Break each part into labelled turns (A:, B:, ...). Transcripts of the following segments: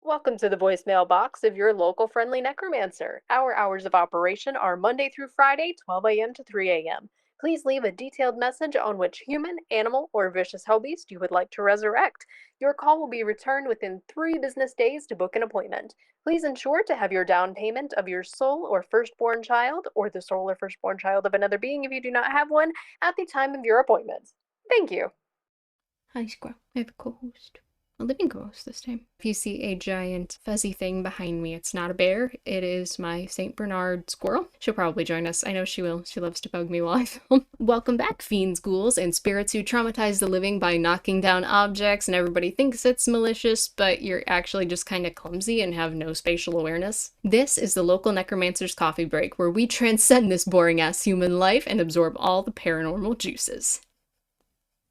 A: Welcome to the voicemail box of your local friendly necromancer. Our hours of operation are Monday through Friday, 12 a.m. to 3 a.m. Please leave a detailed message on which human, animal, or vicious hellbeast you would like to resurrect. Your call will be returned within 3 business days to book an appointment. Please ensure to have your down payment of your soul or firstborn child, or the soul or firstborn child of another being if you do not have one, at the time of your appointment. Thank you.
B: Hi, Squirrel. I have a co-host. A living co-host this time. If you see a giant fuzzy thing behind me, it's not a bear. It is my St. Bernard squirrel. She'll probably join us. I know she will. She loves to bug me while I film. Welcome back, fiends, ghouls, and spirits who traumatize the living by knocking down objects, and everybody thinks it's malicious, but you're actually just kind of clumsy and have no spatial awareness. This is the local necromancer's coffee break, where we transcend this boring-ass human life and absorb all the paranormal juices.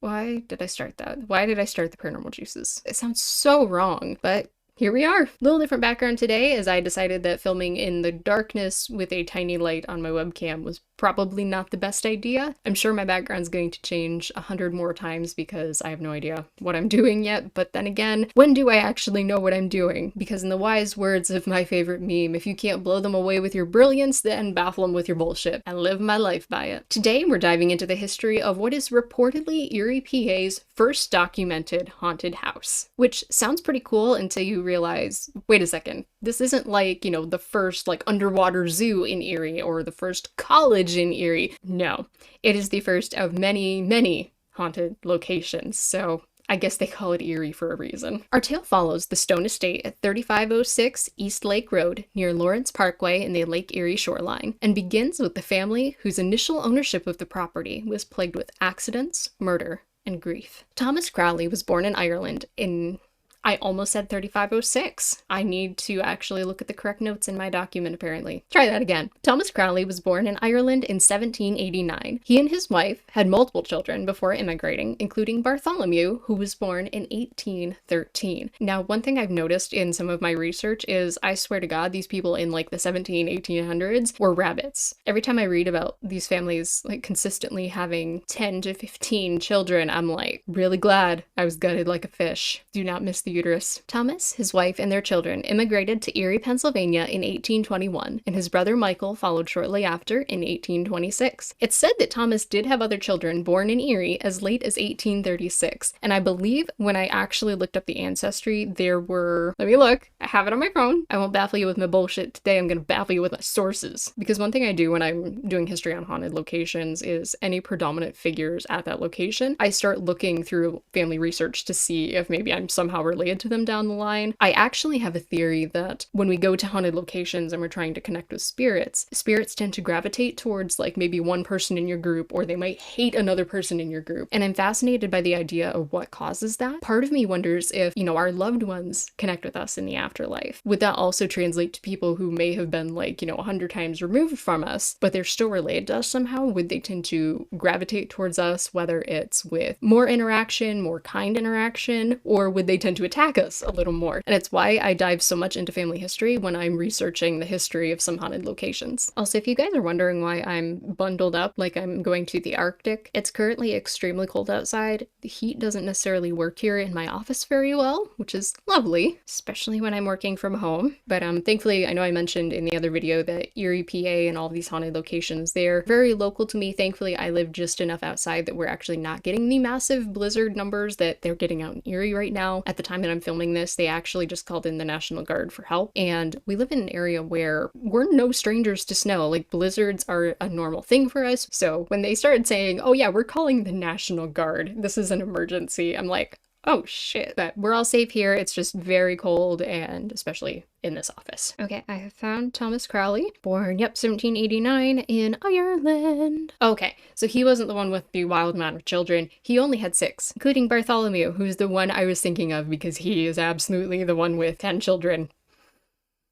B: Why did I start that? Why did I start the paranormal juices? It sounds so wrong, but here we are. Little different background today, as I decided that filming in the darkness with a tiny light on my webcam was probably not the best idea. I'm sure my background's going to change 100 more times because I have no idea what I'm doing yet, but then again, when do I actually know what I'm doing? Because in the wise words of my favorite meme, if you can't blow them away with your brilliance, then baffle them with your bullshit, and live my life by it. Today, we're diving into the history of what is reportedly Erie, PA's first documented haunted house. Which sounds pretty cool until you realize, wait a second, this isn't like, the first underwater zoo in Erie or the first college in Erie. No, it is the first of many, many haunted locations. So I guess they call it Erie for a reason. Our tale follows the Stone Estate at 3506 East Lake Road near Lawrence Parkway in the Lake Erie shoreline, and begins with the family whose initial ownership of the property was plagued with accidents, murder, and grief. Thomas Crowley was born in Ireland in... I almost said 3506. I need to actually look at the correct notes in my document, apparently. Try that again. Thomas Crowley was born in Ireland in 1789. He and his wife had multiple children before immigrating, including Bartholomew, who was born in 1813. Now, one thing I've noticed in some of my research is, I swear to God, these people in the 1800s were rabbits. Every time I read about these families consistently having 10 to 15 children, I'm really glad I was gutted like a fish. Do not miss the uterus. Thomas, his wife, and their children immigrated to Erie, Pennsylvania in 1821, and his brother Michael followed shortly after in 1826. It's said that Thomas did have other children born in Erie as late as 1836, and I believe when I actually looked up the ancestry, there were... Let me look. I have it on my phone. I won't baffle you with my bullshit today. I'm gonna baffle you with my sources. Because one thing I do when I'm doing history on haunted locations is any predominant figures at that location, I start looking through family research to see if maybe I'm somehow related to them down the line. I actually have a theory that when we go to haunted locations and we're trying to connect with spirits tend to gravitate towards maybe one person in your group, or they might hate another person in your group. And I'm fascinated by the idea of what causes that. Part of me wonders if, our loved ones connect with us in the afterlife. Would that also translate to people who may have been 100 times removed from us, but they're still related to us somehow? Would they tend to gravitate towards us, whether it's with more interaction, more kind interaction, or would they tend to attack us a little more? And it's why I dive so much into family history when I'm researching the history of some haunted locations. Also, if you guys are wondering why I'm bundled up like I'm going to the Arctic, it's currently extremely cold outside. The heat doesn't necessarily work here in my office very well, which is lovely, especially when I'm working from home. But thankfully, I know I mentioned in the other video that Erie, PA and all these haunted locations, they're very local to me. Thankfully, I live just enough outside that we're actually not getting the massive blizzard numbers that they're getting out in Erie right now. At the time that I'm filming this, they actually just called in the National Guard for help. And we live in an area where we're no strangers to snow. Blizzards are a normal thing for us. So when they started saying, oh yeah, we're calling the National Guard, this is an emergency, I'm like, oh shit. But we're all safe here. It's just very cold, and especially in this office. Okay, I have found Thomas Crowley, born, 1789 in Ireland. Okay, so he wasn't the one with the wild amount of children. He only had 6, including Bartholomew, who's the one I was thinking of because he is absolutely the one with 10 children.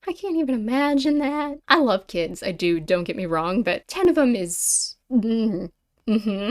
B: I can't even imagine that. I love kids, I do, don't get me wrong, but 10 of them is...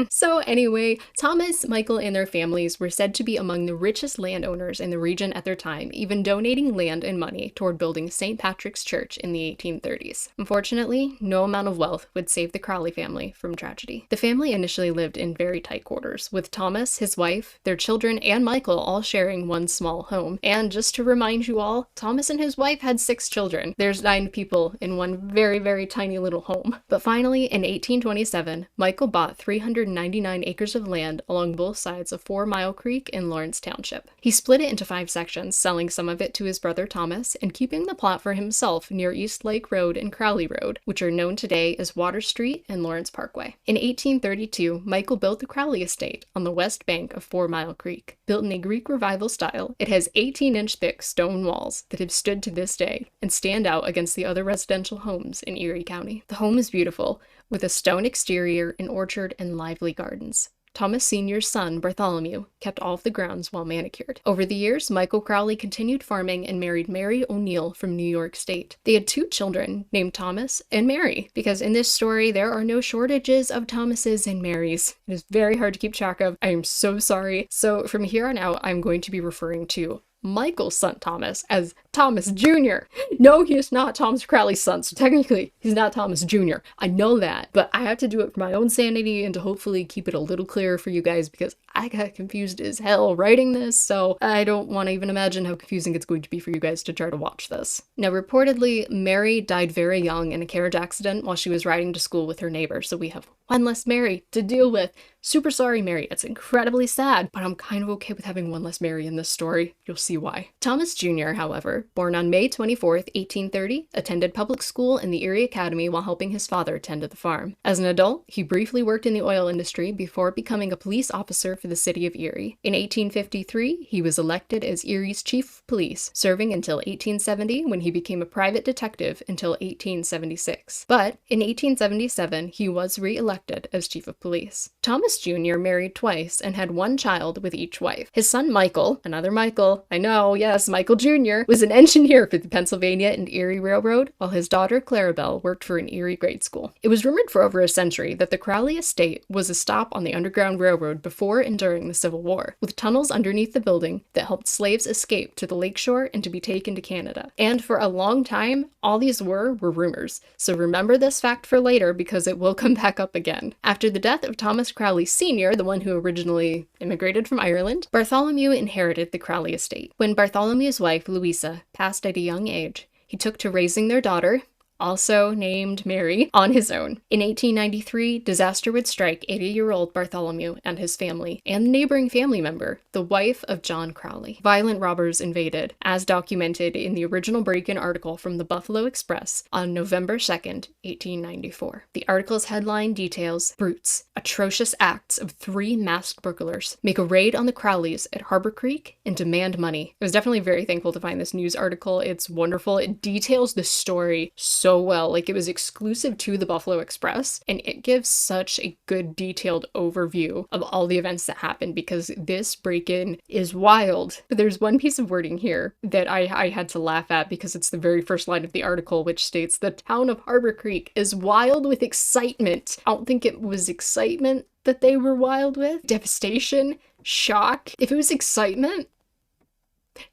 B: So anyway, Thomas, Michael, and their families were said to be among the richest landowners in the region at their time, even donating land and money toward building St. Patrick's Church in the 1830s. Unfortunately, no amount of wealth would save the Crowley family from tragedy. The family initially lived in very tight quarters, with Thomas, his wife, their children, and Michael all sharing one small home. And just to remind you all, Thomas and his wife had 6 children. There's 9 people in one very, very tiny little home. But finally, in 1827, Michael bought 399 acres of land along both sides of 4 Mile Creek in Lawrence Township. He split it into 5 sections, selling some of it to his brother Thomas and keeping the plot for himself near East Lake Road and Crowley Road, which are known today as Water Street and Lawrence Parkway. In 1832, Michael built the Crowley Estate on the west bank of 4 Mile Creek. Built in a Greek Revival style, it has 18-inch thick stone walls that have stood to this day and stand out against the other residential homes in Erie County. The home is beautiful, with a stone exterior, an orchard, and lively gardens. Thomas Sr.'s son, Bartholomew, kept all of the grounds well manicured. Over the years, Michael Crowley continued farming and married Mary O'Neill from New York State. They had 2 children named Thomas and Mary, because in this story, there are no shortages of Thomases and Marys. It is very hard to keep track of. I am so sorry. So from here on out, I'm going to be referring to Michael's son Thomas as Thomas Jr. No, he is not Thomas Crowley's son, so technically he's not Thomas Jr. I know that, but I have to do it for my own sanity and to hopefully keep it a little clearer for you guys because I got confused as hell writing this, so I don't want to even imagine how confusing it's going to be for you guys to try to watch this. Now, reportedly, Mary died very young in a carriage accident while she was riding to school with her neighbor, so we have one less Mary to deal with. Super sorry, Mary. It's incredibly sad, but I'm kind of okay with having one less Mary in this story. You'll see why. Thomas Jr., however, born on May 24th, 1830, attended public school in the Erie Academy while helping his father tend to the farm. As an adult, he briefly worked in the oil industry before becoming a police officer for the city of Erie. In 1853, he was elected as Erie's chief of police, serving until 1870 when he became a private detective until 1876. But in 1877, he was re-elected as chief of police. Thomas Jr. married twice and had 1 child with each wife. His son Michael, another Michael, I know, yes, Michael Jr., was an engineer for the Pennsylvania and Erie Railroad, while his daughter Clarabelle worked for an Erie grade school. It was rumored for over a century that the Crowley Estate was a stop on the Underground Railroad before and during the Civil War, with tunnels underneath the building that helped slaves escape to the lakeshore and to be taken to Canada. And for a long time, all these were rumors, so remember this fact for later because it will come back up again. After the death of Thomas Crowley Sr., the one who originally immigrated from Ireland, Bartholomew inherited the Crowley Estate. When Bartholomew's wife, Louisa, passed at a young age, he took to raising their daughter, also named Mary, on his own. In 1893, disaster would strike 80-year-old Bartholomew and his family, and the neighboring family member, the wife of John Crowley. Violent robbers invaded, as documented in the original break-in article from the Buffalo Express on November 2nd, 1894. The article's headline details brutes, atrocious acts of 3 masked burglars make a raid on the Crowleys at Harbor Creek and demand money. I was definitely very thankful to find this news article. It's wonderful. It details the story so well. Like, it was exclusive to the Buffalo Express, and it gives such a good detailed overview of all the events that happened because this break-in is wild. But there's one piece of wording here that I had to laugh at because it's the very first line of the article, which states the town of Harbor Creek is wild with excitement. I don't think it was excitement that they were wild with. Devastation, shock. If it was excitement,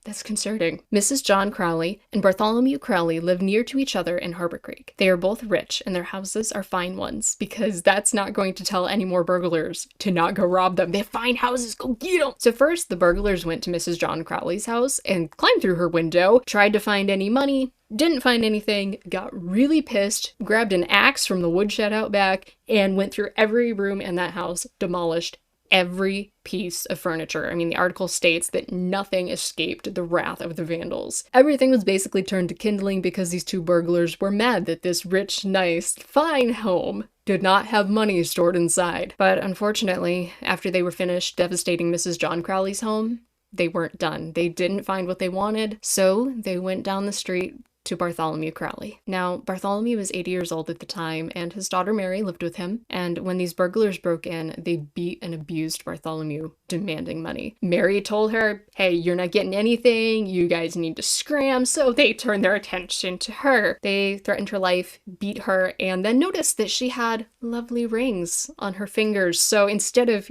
B: that's concerning. Mrs. John Crowley and Bartholomew Crowley live near to each other in Harbor Creek. They are both rich and their houses are fine ones because that's not going to tell any more burglars to not go rob them. They have fine houses, go get them! So first, the burglars went to Mrs. John Crowley's house and climbed through her window, tried to find any money, didn't find anything, got really pissed, grabbed an axe from the woodshed out back, and went through every room in that house, demolished every piece of furniture. I mean, the article states that nothing escaped the wrath of the vandals. Everything was basically turned to kindling because these 2 burglars were mad that this rich, nice, fine home did not have money stored inside. But unfortunately, after they were finished devastating Mrs. John Crowley's home, they weren't done. They didn't find what they wanted, so they went down the street to Bartholomew Crowley. Now, Bartholomew was 80 years old at the time, and his daughter Mary lived with him, and when these burglars broke in, they beat and abused Bartholomew, demanding money. Mary told her, hey, you're not getting anything, you guys need to scram, so they turned their attention to her. They threatened her life, beat her, and then noticed that she had lovely rings on her fingers, so instead of,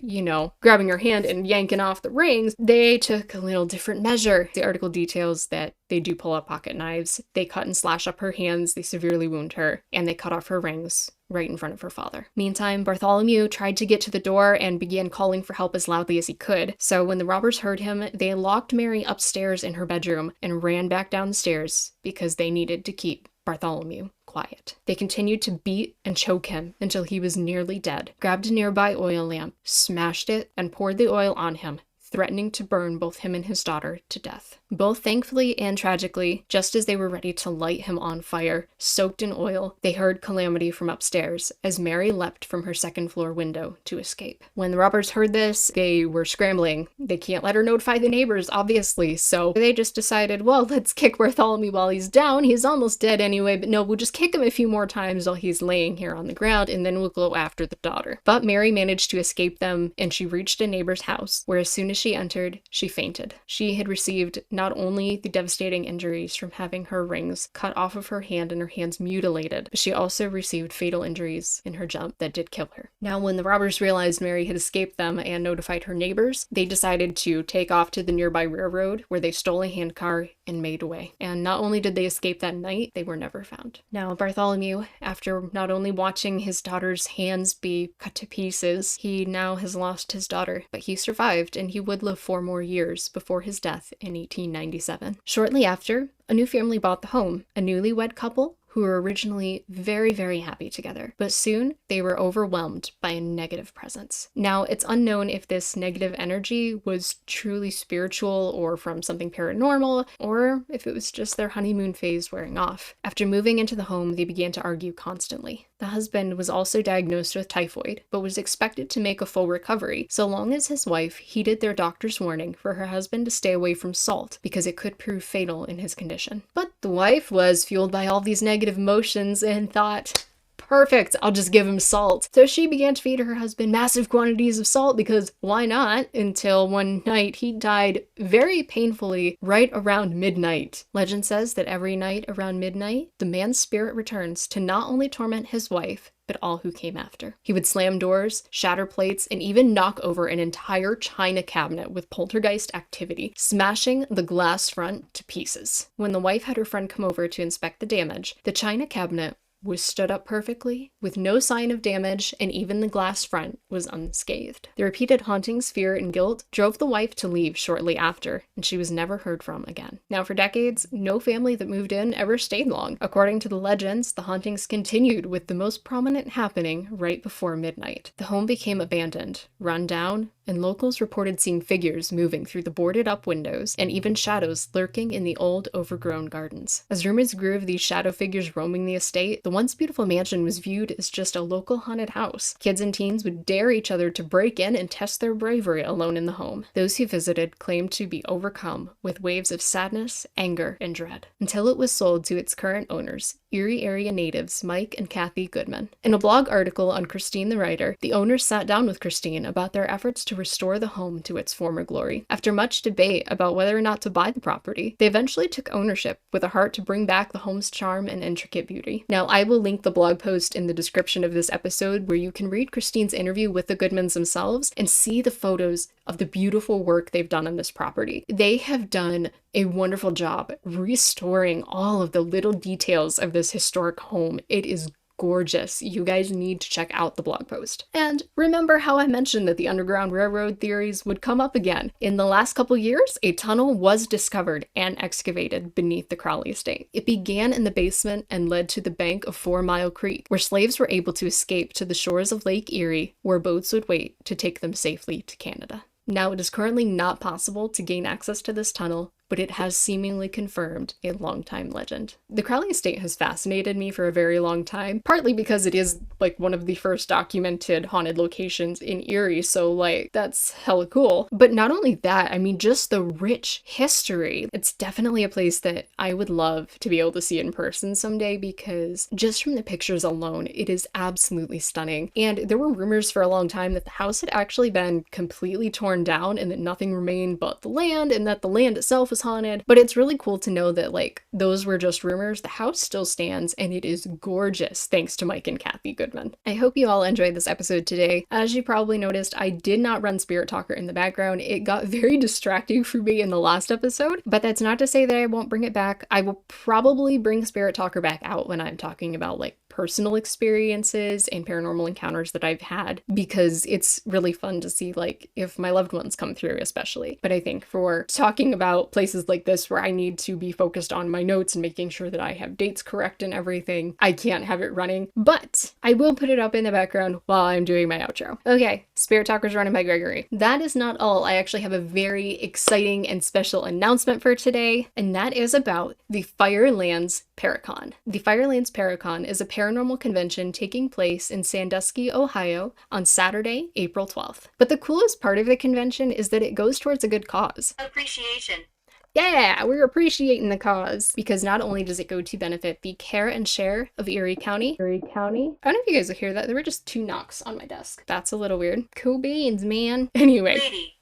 B: grabbing her hand and yanking off the rings, they took a little different measure. The article details that they do pull out pocket knives, they cut and slash up her hands, they severely wound her, and they cut off her rings right in front of her father. Meantime, Bartholomew tried to get to the door and began calling for help as loudly as he could. So when the robbers heard him, they locked Mary upstairs in her bedroom and ran back down the stairs because they needed to keep Bartholomew quiet. They continued to beat and choke him until he was nearly dead, grabbed a nearby oil lamp, smashed it, and poured the oil on him, threatening to burn both him and his daughter to death. Both thankfully and tragically, just as they were ready to light him on fire, soaked in oil, they heard calamity from upstairs as Mary leapt from her second-floor window to escape. When the robbers heard this, they were scrambling. They can't let her notify the neighbors, obviously, so they just decided, well, let's kick Bartholomew while he's down. He's almost dead anyway, but no, we'll just kick him a few more times while he's laying here on the ground, and then we'll go after the daughter. But Mary managed to escape them, and she reached a neighbor's house, where as soon as she entered, she fainted. She had received not only the devastating injuries from having her rings cut off of her hand and her hands mutilated, but she also received fatal injuries in her jump that did kill her. Now, when the robbers realized Mary had escaped them and notified her neighbors, they decided to take off to the nearby railroad, where they stole a handcar and made away. And not only did they escape that night, they were never found. Now, Bartholomew, after not only watching his daughter's hands be cut to pieces, he now has lost his daughter, but he survived, and he would live 4 more years before his death in 1897. Shortly after, a new family bought the home, a newlywed couple who were originally very, very happy together, but soon they were overwhelmed by a negative presence. Now, it's unknown if this negative energy was truly spiritual or from something paranormal, or if it was just their honeymoon phase wearing off. After moving into the home, they began to argue constantly. The husband was also diagnosed with typhoid, but was expected to make a full recovery, so long as his wife heeded their doctor's warning for her husband to stay away from salt, because it could prove fatal in his condition. But the wife was fueled by all these negative emotions and thought, perfect, I'll just give him salt. So she began to feed her husband massive quantities of salt because why not? Until one night he died very painfully right around midnight. Legend says that every night around midnight, the man's spirit returns to not only torment his wife, but all who came after. He would slam doors, shatter plates, and even knock over an entire china cabinet with poltergeist activity, smashing the glass front to pieces. When the wife had her friend come over to inspect the damage, the china cabinet was stood up perfectly, with no sign of damage, and even the glass front was unscathed. The repeated hauntings, fear, and guilt drove the wife to leave shortly after, and she was never heard from again. Now, for decades, no family that moved in ever stayed long. According to the legends, the hauntings continued, with the most prominent happening right before midnight. The home became abandoned, run down, and locals reported seeing figures moving through the boarded-up windows, and even shadows lurking in the old, overgrown gardens. As rumors grew of these shadow figures roaming the estate, the once beautiful mansion was viewed as just a local haunted house. Kids and teens would dare each other to break in and test their bravery alone in the home. Those who visited claimed to be overcome with waves of sadness, anger, and dread, until it was sold to its current owners, Erie area natives Mike and Kathy Goodman. In a blog article on Christine the Writer, the owners sat down with Christine about their efforts to restore the home to its former glory. After much debate about whether or not to buy the property, they eventually took ownership with a heart to bring back the home's charm and intricate beauty. Now, I will link the blog post in the description of this episode where you can read Christine's interview with the Goodmans themselves and see the photos of the beautiful work they've done on this property. They have done a wonderful job restoring all of the little details of this historic home. It is gorgeous. You guys need to check out the blog post. And remember how I mentioned that the Underground Railroad theories would come up again. In the last couple years, a tunnel was discovered and excavated beneath the Crowley Estate. It began in the basement and led to the bank of 4 Mile Creek, where slaves were able to escape to the shores of Lake Erie, where boats would wait to take them safely to Canada. Now, it is currently not possible to gain access to this tunnel but it has seemingly confirmed a longtime legend. The Crowley Estate has fascinated me for a very long time, partly because it is like one of the first documented haunted locations in Erie, so like that's hella cool. But not only that, I mean, just the rich history. It's definitely a place that I would love to be able to see in person someday, because just from the pictures alone, it is absolutely stunning. And there were rumors for a long time that the house had actually been completely torn down and that nothing remained but the land, and that the land itself was haunted. But it's really cool to know that like those were just rumors. The house still stands and it is gorgeous thanks to Mike and Kathy Goodman. I hope you all enjoyed this episode today. As you probably noticed, I did not run Spirit Talker in the background. It got very distracting for me in the last episode, but that's not to say that I won't bring it back. I will probably bring Spirit Talker back out when I'm talking about like personal experiences and paranormal encounters that I've had, because it's really fun to see like if my loved ones come through especially. But I think for talking about places like this where I need to be focused on my notes and making sure that I have dates correct and everything, I can't have it running, but I will put it up in the background while I'm doing my outro. Okay, Spirit Talkers running by Gregory. That is not all. I actually have a very exciting and special announcement for today, and that is about the Firelands Paracon. The Firelands Paracon is a paranormal convention taking place in Sandusky, Ohio on Saturday, April 12th. But the coolest part of the convention is that it goes towards a good cause.
A: Appreciation.
B: Yeah, we're appreciating the cause, because not only does it go to benefit the care and share of Erie County. I don't know if you guys will hear that. There were just 2 knocks on my desk. That's a little weird. Cool beans, man. Anyway.
A: Lady.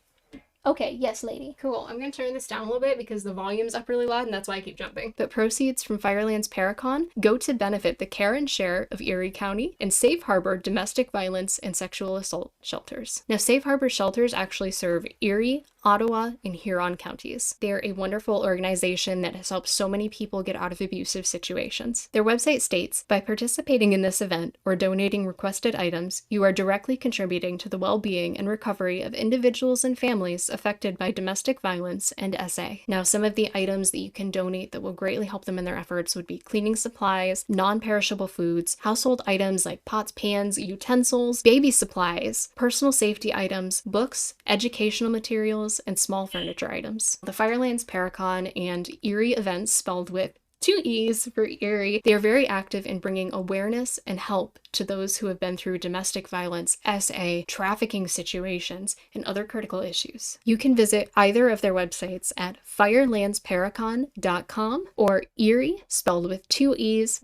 B: Okay, yes, lady. Cool. I'm going to turn this down a little bit because the volume's up really loud and that's why I keep jumping. But proceeds from Firelands Paracon go to benefit the care and share of Erie County and Safe Harbor domestic violence and sexual assault shelters. Now, Safe Harbor shelters actually serve Erie, Ottawa, and Huron counties. They're a wonderful organization that has helped so many people get out of abusive situations. Their website states, by participating in this event or donating requested items, you are directly contributing to the well-being and recovery of individuals and families affected by domestic violence and SA. Now, some of the items that you can donate that will greatly help them in their efforts would be cleaning supplies, non-perishable foods, household items like pots, pans, utensils, baby supplies, personal safety items, books, educational materials, and small furniture items. The Firelands Paracon and Erie events, spelled with 2 E's for Erie, they are very active in bringing awareness and help to those who have been through domestic violence, SA, trafficking situations, and other critical issues. You can visit either of their websites at firelandsparacon.com or Erie, spelled with 2 E's,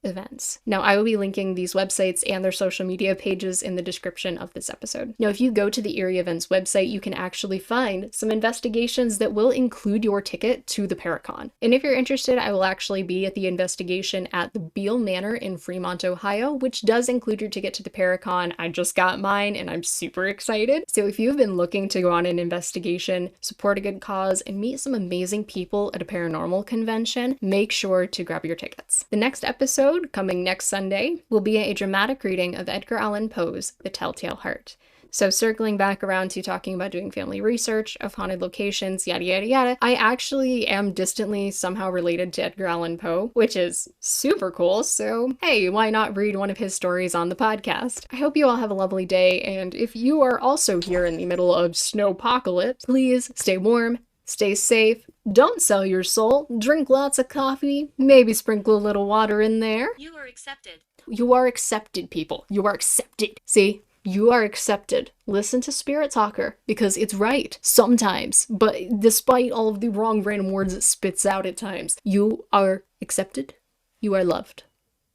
B: events. Now, I will be linking these websites and their social media pages in the description of this episode. Now, if you go to the Erie Events website, you can actually find some investigations that will include your ticket to the Paracon. And if you're interested, I will actually be at the investigation at the Beale Manor in Fremont, Ohio, which does include your ticket to the Paracon. I just got mine and I'm super excited. So if you've been looking to go on an investigation, support a good cause, and meet some amazing people at a paranormal convention, make sure to grab your tickets. The next episode, coming next Sunday, will be a dramatic reading of Edgar Allan Poe's The Telltale Heart. So circling back around to talking about doing family research of haunted locations, yada yada yada, I actually am distantly somehow related to Edgar Allan Poe, which is super cool, so hey, why not read one of his stories on the podcast? I hope you all have a lovely day, and if you are also here in the middle of snowpocalypse, please stay warm, stay safe, don't sell your soul, drink lots of coffee, maybe sprinkle a little water in there.
A: You are accepted.
B: You are accepted, people. You are accepted. See? You are accepted. Listen to Spirit Talker, because it's right sometimes, but despite all of the wrong random words it spits out at times, you are accepted, you are loved,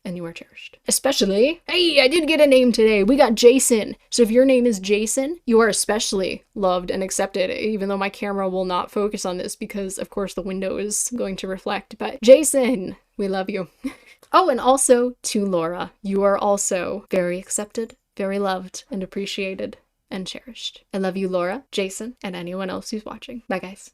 B: and you are cherished. Especially, hey, I did get a name today. We got Jason. So if your name is Jason, you are especially loved and accepted, even though my camera will not focus on this because, of course, the window is going to reflect. But Jason, we love you. Oh, and also to Laura, you are also very accepted, very loved, and appreciated, and cherished. I love you, Laura, Jason, and anyone else who's watching. Bye, guys.